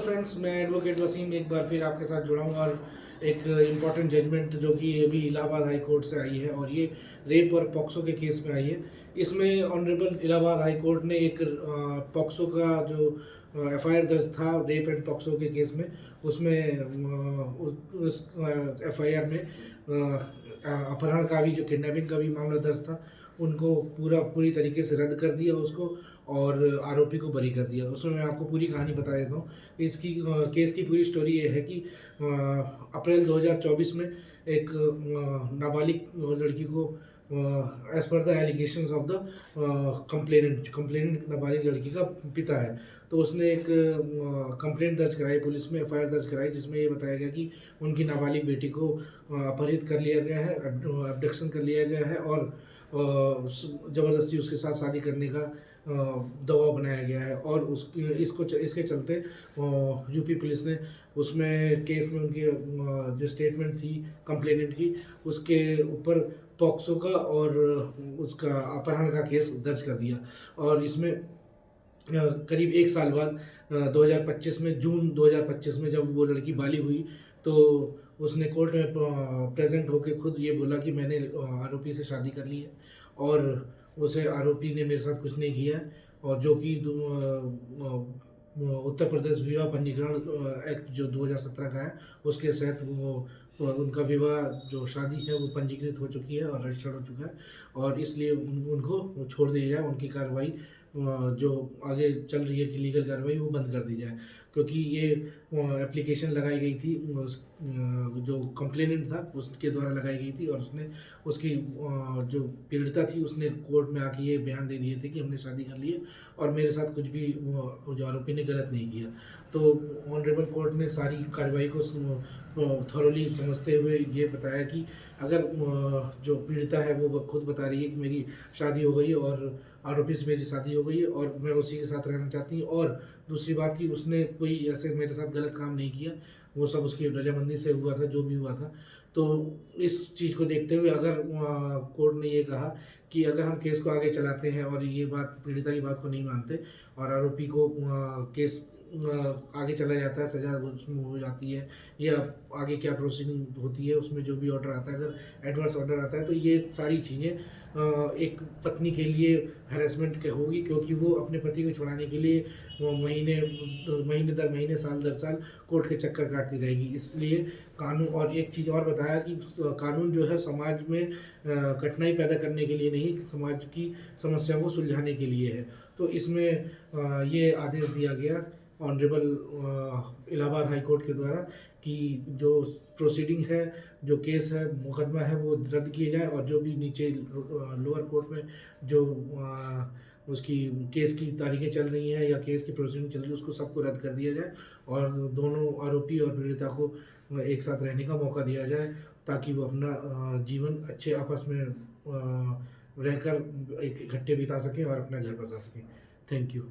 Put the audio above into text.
Friends, मैं advocate Wasim एक बार फिर आपके साथ जुड़ा हूँ और एक इम्पॉर्टेंट जजमेंट जो कि अभी इलाहाबाद हाई कोर्ट से आई है और ये रेप और पॉक्सो के केस में आई है। इसमें ऑनरेबल इलाहाबाद हाई कोर्ट ने एक पॉक्सो का जो एफआईआर दर्ज था रेप एंड पॉक्सो के केस में, उसमें उस एफआईआर में अपहरण का भी, जो किडनैपिंग का भी मामला दर्ज था, उनको पूरी तरीके से रद्द कर दिया उसको और आरोपी को बरी कर दिया। उसमें मैं आपको पूरी कहानी बता देता हूँ। इसकी केस की पूरी स्टोरी ये है कि अप्रैल 2024 में एक नाबालिग लड़की को, as per the allegations of the complainant नाबालिग लड़की का पिता है, तो उसने एक कंप्लेंट दर्ज कराई पुलिस में, एफआईआर दर्ज कराई, जिसमें ये बताया गया कि उनकी नाबालिग बेटी को अपहरित कर लिया गया है, अब्डक्शन कर लिया गया है और ज़बरदस्ती उसके साथ शादी करने का दबाव बनाया गया है। और इसके चलते यूपी पुलिस ने उसमें केस में उनकी जो स्टेटमेंट थी कंप्लेनेंट की, उसके ऊपर पॉक्सो का और उसका अपहरण का केस दर्ज कर दिया। और इसमें करीब एक साल बाद 2025 में, जून 2025 में जब वो लड़की बालिग हुई, तो उसने कोर्ट में प्रेजेंट होकर खुद ये बोला कि मैंने आरोपी से शादी कर ली है और उसे आरोपी ने मेरे साथ कुछ नहीं किया है, और जो कि उत्तर प्रदेश विवाह पंजीकरण एक्ट जो 2017 का है, उसके तहत वो उनका विवाह जो शादी है वो पंजीकृत हो चुकी है और रजिस्टर्ड हो चुका है, और इसलिए उनको छोड़ दिया जाए। उनकी कार्रवाई जो आगे चल रही है कि लीगल कार्रवाई, वो बंद कर दी जाए, क्योंकि ये एप्लीकेशन लगाई गई थी जो कंप्लेनेंट था उसके द्वारा लगाई गई थी, और उसने उसकी जो पीड़िता थी उसने कोर्ट में आके ये बयान दे दिए थे कि हमने शादी कर ली है और मेरे साथ कुछ भी जो आरोपी ने गलत नहीं किया। तो ऑनरेबल कोर्ट ने सारी कार्रवाई को थॉरोली समझते हुए ये बताया कि अगर जो पीड़िता है वो खुद बता रही है कि मेरी शादी हो गई है और आरोपी से मेरी शादी हो गई है और मैं उसी के साथ रहना चाहती हूँ, और दूसरी बात कि उसने कोई ऐसे मेरे साथ गलत काम नहीं किया, वो सब उसकी रजामंदी से हुआ था जो भी हुआ था। तो इस चीज़ को देखते हुए अगर कोर्ट ने ये कहा कि अगर हम केस को आगे चलाते हैं और ये बात, पीड़िता की बात को नहीं मानते और आरोपी को केस आगे चला जाता है, सज़ा उसमें हो जाती है, या आगे क्या प्रोसीडिंग होती है उसमें जो भी ऑर्डर आता है, अगर एडवर्स ऑर्डर आता है, तो ये सारी चीज़ें एक पत्नी के लिए हैरेसमेंट के होगी, क्योंकि वो अपने पति को छुड़ाने के लिए महीने दर महीने, साल दर साल कोर्ट के चक्कर काटती रहेगी। इसलिए कानून, और एक चीज़ और बताया कि कानून जो है समाज में कठिनाई पैदा करने के लिए नहीं, समाज की समस्याओं को सुलझाने के लिए है। तो इसमें ये आदेश दिया गया ऑनरेबल इलाहाबाद हाई कोर्ट के द्वारा कि जो प्रोसीडिंग है, जो केस है, मुकदमा है, वो रद्द किए जाए, और जो भी नीचे लोअर कोर्ट में जो उसकी केस की तारीखें चल रही हैं या केस की प्रोसीडिंग चल रही है, उसको सबको रद्द कर दिया जाए और दोनों आरोपी और पीड़िता को एक साथ रहने का मौका दिया जाए, ताकि वो अपना जीवन अच्छे आपस में रहकर इकट्ठे बिता सकें और अपना घर बसा सकें। Thank you.